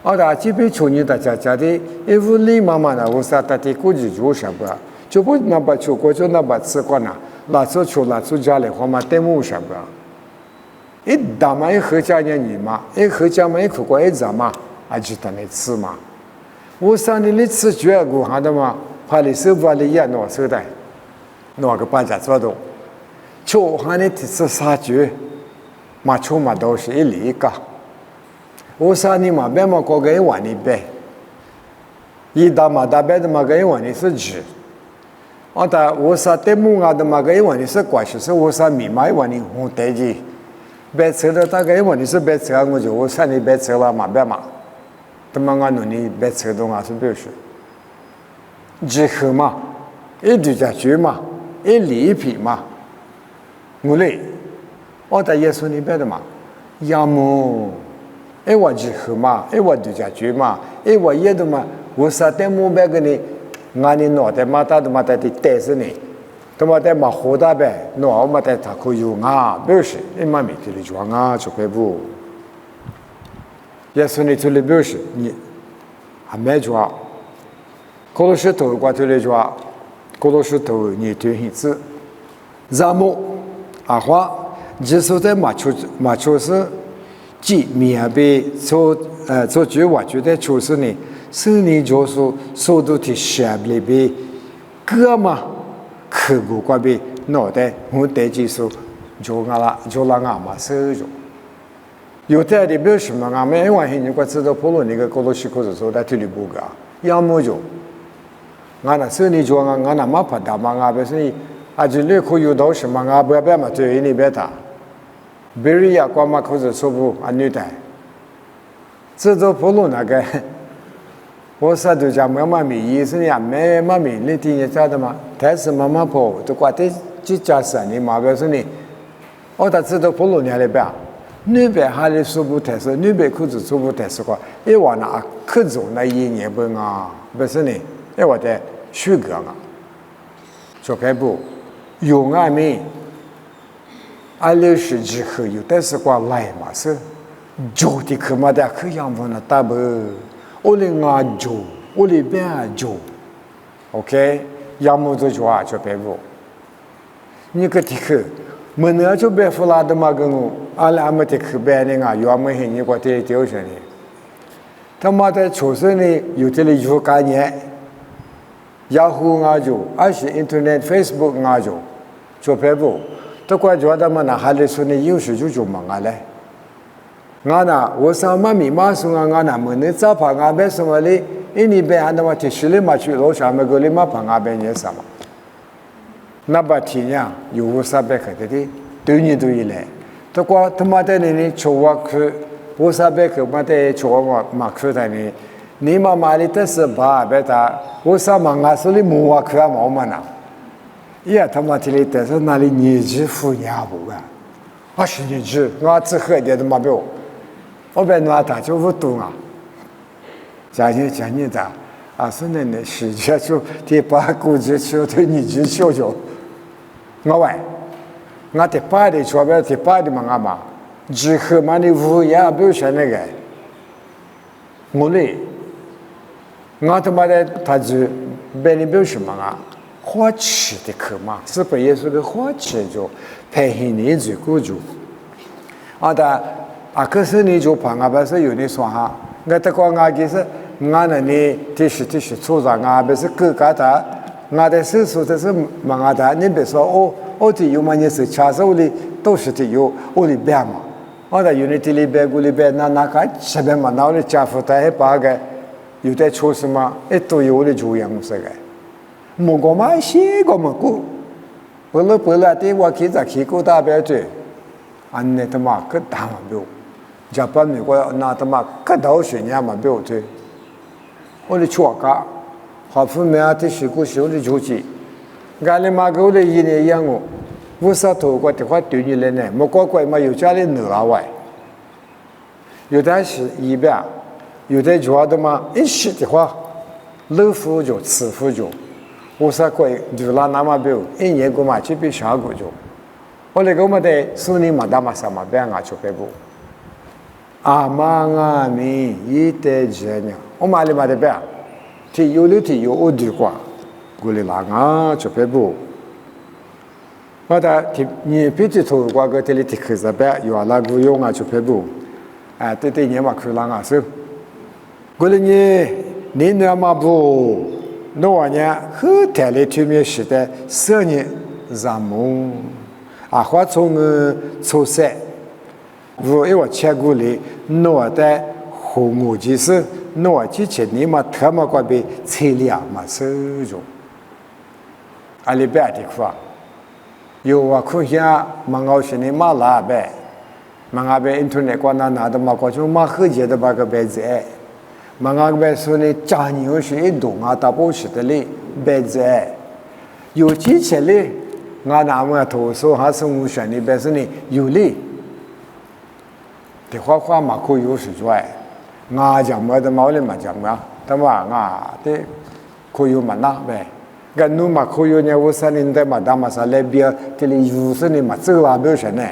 大这边做你大家的，一屋里妈妈呢，我啥在的估计做什么？就不那把做过就那把吃过呢，拉出家里话嘛，带么什么？一打嘛一合家人你嘛，一合家嘛一口过一咋嘛，就等你吃嘛。我上你吃绝过哈的嘛，怕你手把你也拿手的，拿个半家做到，就哈你吃杀绝，嘛出嘛都是一里个。我上你嘛别嘛过个一碗一杯，一打嘛大杯的嘛个一碗你是纸。我上对木啊的嘛个一碗你是关系是我上米嘛一碗你红带子。别车的大概因为你是别车，我就我上你别车了嘛别嘛，他妈俺弄你别车的话是不是？几盒嘛，一度假酒嘛，一礼品嘛，我嘞，我在耶稣那边的嘛，要么，我几盒嘛，我度假酒嘛，我也的嘛，我啥点么别个你，俺你脑袋嘛大的嘛在的带着你。他妈的嘛活大呗，那我们在他可有啊，不是，你妈没这里装啊，就快不。也是你这里不是你，还没装。可能是头挂这里装，可能是头你对孩子。然后话，就是在马球是，既面被做句话觉得就是呢，是你就是速度提下里边，哥嘛。可不怪别脑袋，我带技术就让俺妈收着。有的比如什么俺们因为你我知道普罗那个高头西口子说在这里不个，要么就俺那手里就俺那妈怕大嘛，俺不是就你可有到什么俺不要别嘛对你别打，别人也光嘛口子说不女的，知道普罗那个。我啥都讲妈妈咪，意思呀，没妈咪，你听人家的嘛？但是妈妈婆都挂在几家生你妈表示你，我他知道普罗年里边，那边还得说不太是，那边裤子说不太是个，往那可走那一年半啊，不是呢，我在虚个啊，做开步，有俺们，20世纪后有的是过来嘛是，就的可嘛的可养分了大不。我哩俺做，我哩别做 ，OK， 要么就做就别做。你个提克，没那就别付拉的嘛个我，俺们提克别的啊，要么你个提丢上的。他妈的，确实呢，有这里有概念，Yahoo 俺做，还是 Internet、Facebook 俺做，做别做。都怪做他妈那还得说你有时就做嘛俺嘞。俺那我上妈咪妈说俺那么你咋怕俺别什么哩？你别俺那么提起来嘛去楼下么个哩嘛怕俺别你什么？那把天呀，有我啥别可的对你对一来，都怪他妈的你做我去，我啥别可嘛的做我嘛去的你，你妈妈里的是爸别他，我啥嘛俺手里木啊去啊毛嘛呢？也他妈的里的是那里年纪富养不啊？啊是年纪，我只喝点他妈表，我别拿他就不懂啊。讲你的，啊说那世界就第八估计就对年纪小就，我喂，我第八的说别第八的嘛俺嘛，只喝嘛的富养表现那个，我嘞。我他妈的，他就别人表示嘛啊，花钱的课嘛，是不也是个花钱就配合你最高就，啊的啊，可是你就怕我不是有的说哈，我这个我就是我那里的是处长啊，不是各个的，我的手术的是嘛啊的，你别说我的有嘛你是查手里都是的有我的病嘛，我的有的这里边这里边那个这边嘛，那我的家父他还把个。有的出什么，都有的主样式个，莫个嘛些个么个，本来的我去过大表队，安尼他妈可大嘛表，日本美国那他妈可到学年嘛表队，我的错噶，好夫面的学过学的出去，俺哩嘛个的一年样哦，我啥头过的话对你来呢，莫个怪嘛有家里哪啊喂，有的是一边。有的觉得嘛，一时的话，老夫就吃夫就，我啥鬼就拿那么表，一年过嘛就比下个就，我那个么的苏尼嘛大嘛啥嘛别啊就别不，啊嘛啊咪一代人呀，我嘛里嘛的别，提有我的话，过来拿啊就别不，我的提你别的头瓜个这里提开始别，有啊那个用啊就别不，哎对你嘛去拿啊是。过了你那么不，那玩意和台里对面时代10年让梦，啊，或从初三，我因为切过来，那在红我就是那之前你嘛他妈关闭车辆嘛收着，阿里边的话，有我看下蛮好些你马拉呗，蛮阿边 internet 关那的嘛，过去蛮合计的把个白在。嘛，我们说呢，家牛是一动啊，大部是的嘞，白在。有几千嘞，我那么投诉还是我选的，但是呢，有嘞。的话嘛，可以有时转，我讲么的毛嘞嘛讲么，他嘛我的可以嘛那呗。个侬嘛可以呢，我三年代嘛，他嘛啥来边，这里有时呢嘛走啊，表现呢。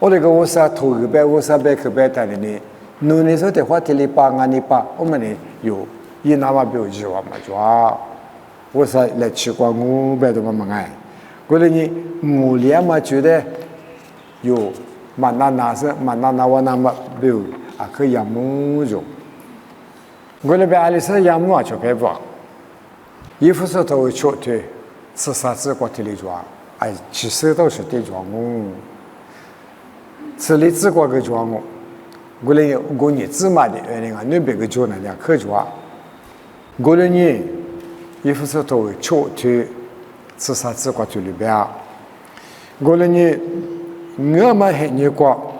我那个我啥投个呗，我啥呗去呗的呢？侬那时候的话，这里把俺你把我们呢有一那么表示话嘛，就啊，我说来吃过我别的嘛哎，过来呢，母连嘛觉得有嘛那是嘛那我那么表啊，可以养母肉，过来别阿里是养母啊，就别不，衣服是都会穿的，吃啥子过这里做，哎，其实都是得做我，吃里吃过个做我。过来过年芝麻的，那个那边个做那俩可做，过来年衣服是都会穿的，吃啥子过这里边，过来年我们还年过，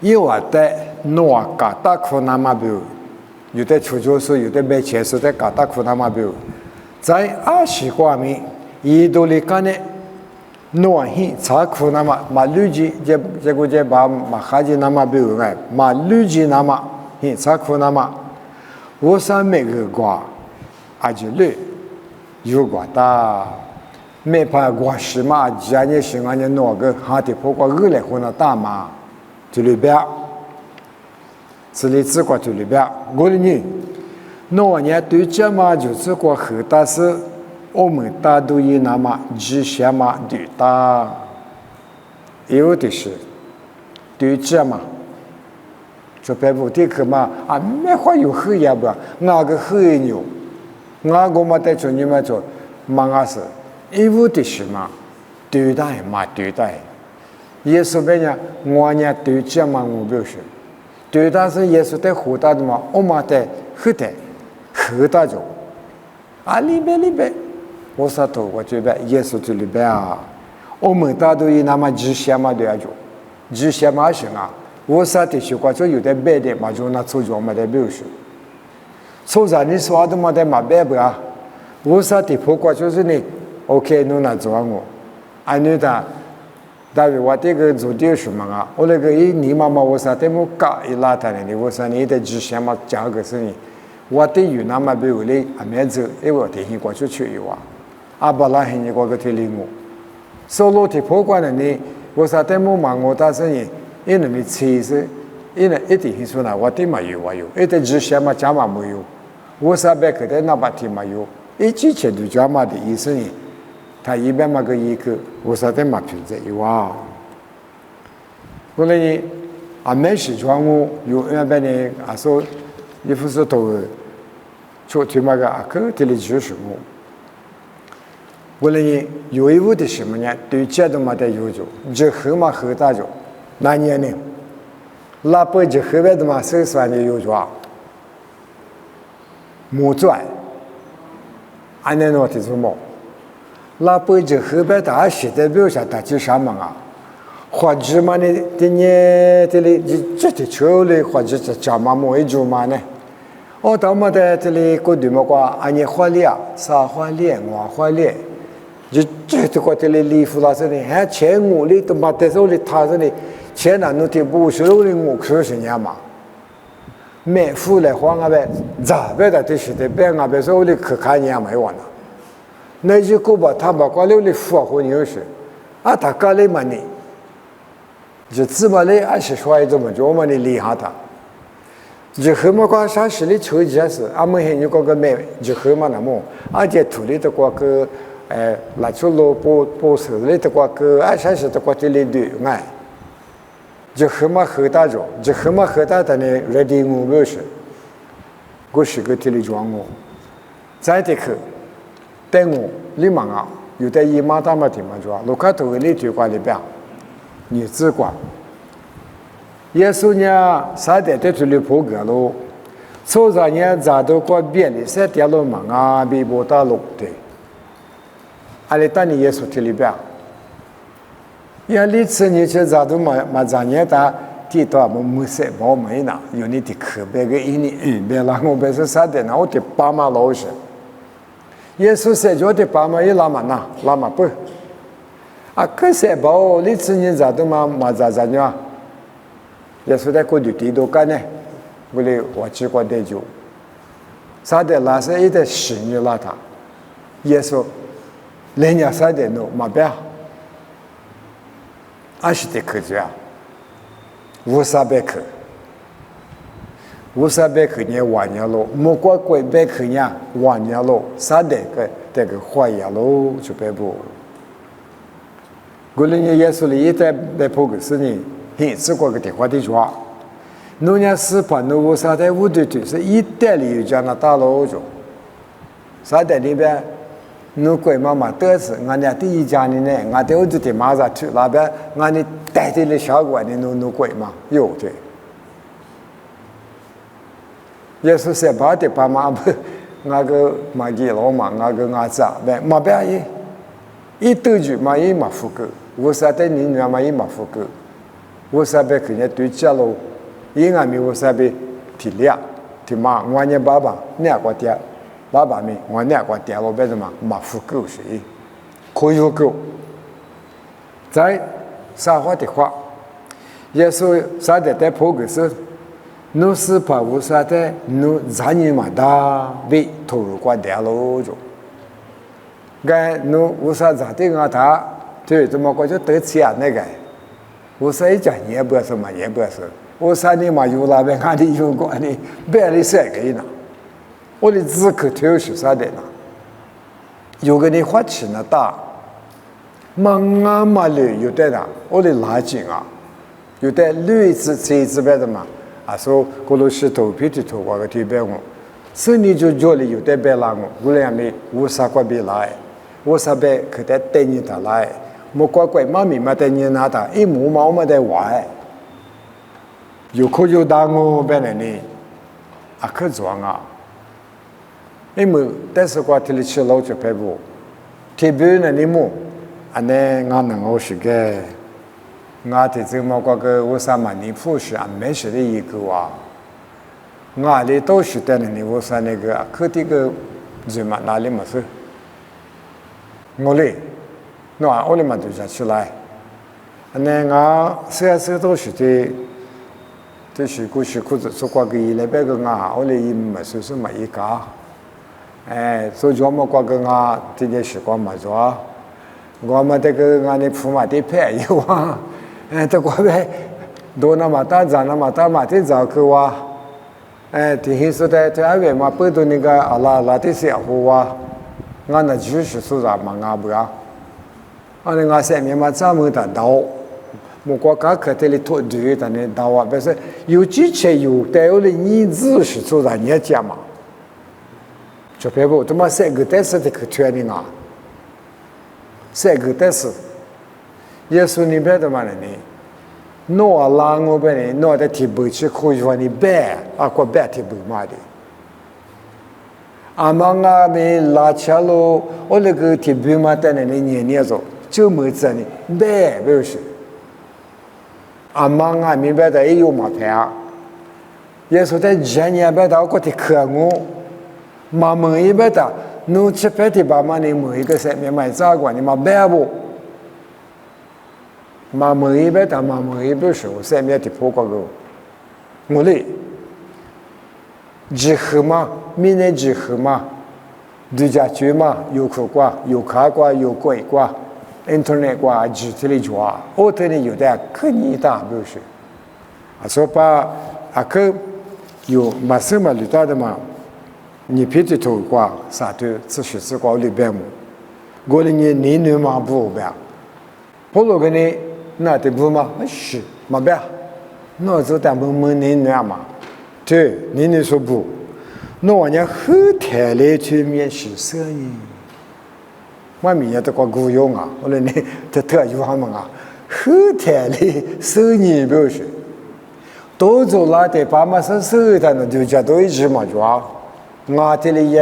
有啊在诺嘎达库那么表，有的出租车，有的卖钱是在嘎达库那么表，在20块米，一度里干的。诺hin查库那么马路基这个这把马哈基那么比如哎马路基那么hin查库那么我上每个瓜阿就累有瓜大没怕瓜什么家里喜欢的那个哈的破瓜热来和那大嘛这里边这里只瓜这里边我的呢那年对这嘛就是瓜很大是我们大都以那么之前嘛对大，有的是对这嘛，就别不的去嘛啊，没话有黑也不，那个黑牛，那个嘛在做你们做，嘛个是，有的是嘛，对待嘛对待，耶稣别人我呢对这嘛我表示，对待是耶稣在回答的嘛，我嘛在黑的，黑大就，啊里边。我说头我这边耶稣这里边啊，我们大都以那么之前嘛对啊就，之前嘛行啊，我说的是过就有点白的嘛就那出去我们的表示，所以你说的没得嘛白不啊？我啥地方过就是你 ，OK， 侬那做我，安尼的，但是我这个做的什么啊？我那个你妈妈我啥的么搞一拉他呢？我说你的之前嘛讲个事情，我对于那么比如嘞，阿妹子，我提醒过去一话，阿巴拉hen你过个提醒我，所罗地方过呢你，我啥的么忙我大生意，因为你其实。因为一点说呢，我对没有，一点之前嘛讲嘛没有，我啥别个的那把题没有，一之前就讲嘛的意思呢，他一边嘛个一个，我啥的嘛凭着一哇，后来呢，啊没事装我有那边呢，啊说，一副是头，就对嘛个啊个这里就是我，后来呢有一步的什么呢？对这都嘛得有着，就很嘛很大着，那年呢？拉贝就后边的嘛，手上就有抓，木砖，安尼诺的什么？拉贝就后边的现在比如说大街上嘛啊，或者嘛呢，这呢这里这的车里或者是家嘛么一种嘛呢？哦，到么的这里过对么个？安尼花脸、啥花脸、黄花脸，就这个这里礼服啦，这里还前五里都嘛在手里他这里。前两天的不是我的我可是年嘛，每户来黄啊呗，咋别的这些的别啊别说我的可看年没完了，那就够把他把过来的富和牛是，啊他干了嘛呢，就怎么来还是说一种么就我们的厉害他，就后么个啥事的抽件事，俺们现有个买就后么那么，而且土里的过个，拿出萝卜手里的过个，啥事的过这里对哎。就很嘛很大着，就很嘛很大的呢，热的我不是，我是个体力壮我，再的去，等我立马啊，有的姨妈大嘛的嘛着，路卡头里头挂里边，你只管，耶稣呢，啥的在这里破格喽，所以呢，咋都过变的，啥掉了嘛啊，比不大路的，阿里当你耶稣体里边。要你吃你去咋都嘛咋年大地多没事没没呢？有你的可别个一年别了，我别是啥的那我的爸妈老是，耶稣说叫的爸妈一拉嘛那拉嘛不，啊可是包你吃你咋都嘛咋呢？耶稣在过去地多干呢，为了我去过的就，啥的拉是一点十年拉他，耶稣人家啥的弄嘛别。阿是得可这样，无啥别可，无啥别可呢？晚年喽，莫过贵别可呢？晚年喽，啥的个这个花样喽就别不。过年耶稣里一代别破个事呢，很吃过个电话的话，侬家是把侬无啥的无对对是一代里有讲那大喽就，啥的里边。侬贵妈妈得是，俺家第一家的呢，俺在我这的马上去那边，俺的带的的小馆的侬贵嘛，有的。也是说把的爸妈不，俺个马基老嘛，俺个俺咋呗，没办法，一斗句嘛也没付够，我啥的人家嘛也没付够，我啥别肯定对家喽，因俺没我啥别体谅，体嘛，俺家爸爸那个爹。爸爸们，我那个电脑为什么没付够水？可以够。在撒话的话，也说啥的在破个事，侬是怕我啥的，侬咱人嘛大被投入过电脑着。该侬我啥咋的俺他，对怎么过就得钱那个，我说一讲也不是嘛，也不是，我啥你嘛有那边俺的有过的，别的谁给呢？我的自口头是啥的呢？有个人花钱呢大，忙啊嘛累，有的呢，我的垃圾啊，有的累子这子别的嘛，啊说过了是头皮的头我个地别我，所以你就叫你有的别拉我，我俩没无啥关别来，我啥别可得带你的来，莫乖乖妈咪嘛带你拿的，一毛毛嘛带玩，有可有打我别人呢，啊可装啊。因为但是话提里去老就排不，特别呢你么，安尼俺能我是个，俺的这么个我啥嘛你不是俺没事的一个啊，我里都是在那我说那个可这个人嘛哪里没事，我嘞，那我里嘛都下起来，那我是都是的，就是过去裤子做过个一来别个我嘞也没事是没一个，做节目过个这件事光没做，我们这个那铺嘛得便宜哇，这过呗，多那么大涨那么大嘛得找个哇。第一次在台湾嘛，不都那个阿拉的小伙啊，俺那就是说啥嘛，俺不要，俺那下面嘛专门的刀，我国家可这里拖对的那刀啊，不是有机器有，但有的你只是说啥你讲嘛，就别不，他妈三个单词的可穿的啊，三个单词，耶稣你别的嘛呢？诺拉我本来诺的提不起，可以说你白过白提不嘛的。阿妈没拉车路，我那个提不嘛的那年做，就没真的白不是。阿妈明白的也有嘛牌，也说在前年白的我的客我，妈妈一白的，侬吃白的爸妈你每一个上面买咋个你嘛白不？妈妈一边打妈妈一边手，上面的破过个，我嘞，集合嘛，明年集合嘛，度假区嘛，游客挂，游客挂，游贵挂 ，internet 挂，集体里抓，我这里有的可你大不是，说把个有马上嘛遇到的嘛，你别的头挂啥都只是只挂里边么，我哩你女嘛不呗，不如个呢。那得不嘛？是，没办法，那就咱们你嘛，对，你说不，那我家后台来去面试生意，我明年都搞雇佣啊，我说你这特有他们啊，后台来生意不是，都做那的爸妈是手的那就叫都一直嘛抓，我这里一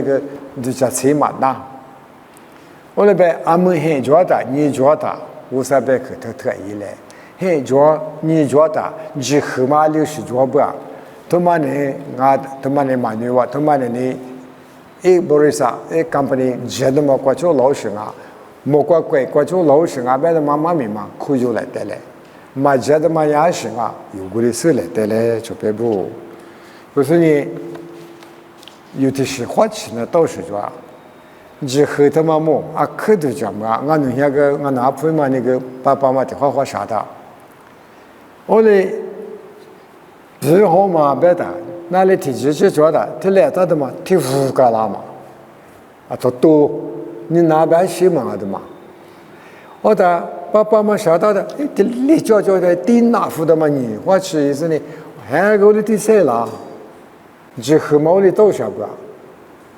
个就叫车嘛那，我那边俺们很抓的，你抓的。五三百克特一来，嘿，抓你抓的，你后嘛60抓不啊？他妈呢，他妈呢买牛哇，他妈呢你，不是啥，company 接的嘛，过去老实啊，莫过去老实啊，别的妈咪嘛，可以来得来，嘛接的嘛也是啊，有个的事来得来就别不，不是你，有的是花钱呢，倒是抓。你后头嘛么可都讲嘛，俺弄那个俺拿回嘛那个爸嘛的花啥的，我嘞最好嘛别的，那里提起去做的，提来的嘛提五个啦嘛，做多，你哪边去嘛的嘛，我的爸嘛晓得的，这里叫的顶哪副的嘛你，我去意思呢，还个里第三啦，你后嘛我里都晓得。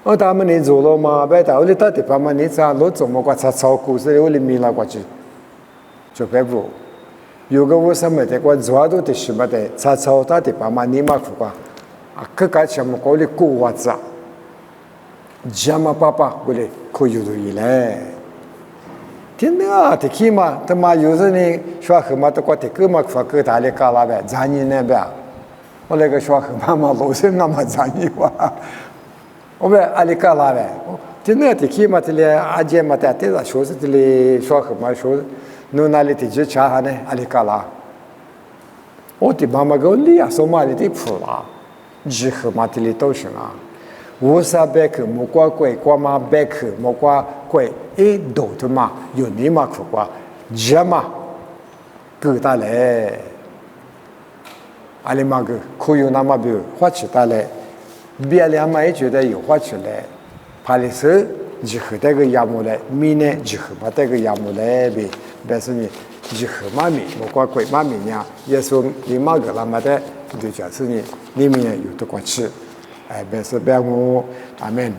我他们你做了嘛？别的，我里到地方嘛，你咋老做么？我查炒股市，我里米拉过去，就别不。有个我什么的，我做都的什么的，查炒到地方嘛，你嘛苦瓜，可干什么？我里过我子，家嘛爸我里可有多一嘞。听那的起嘛，他妈有时呢，说什么的我的哥嘛，说哥大里干啦呗，咱你那边，我那个说什么嘛，老是那么咱你哇。我们阿里嘎啦呗，今天的起码这里阿姐嘛在这说是这里说什么说，侬那里的就吃哈呢阿里嘎啦，我的妈妈给我里啊说嘛里的苦啦，以后嘛这里都是啊，5300克木瓜贵，瓜嘛100克木瓜贵，多的嘛有你嘛苦瓜，这嘛够大嘞，阿里嘛个可有那么多花起大嘞。别两嘛也觉得有花出来，怕的是以后这个项目来，明年以后把这个项目来呗，但是呢，以后嘛米，我光贵嘛米呢，也说你嘛个那么的，就假设呢，你们有的过去，但是别我阿门。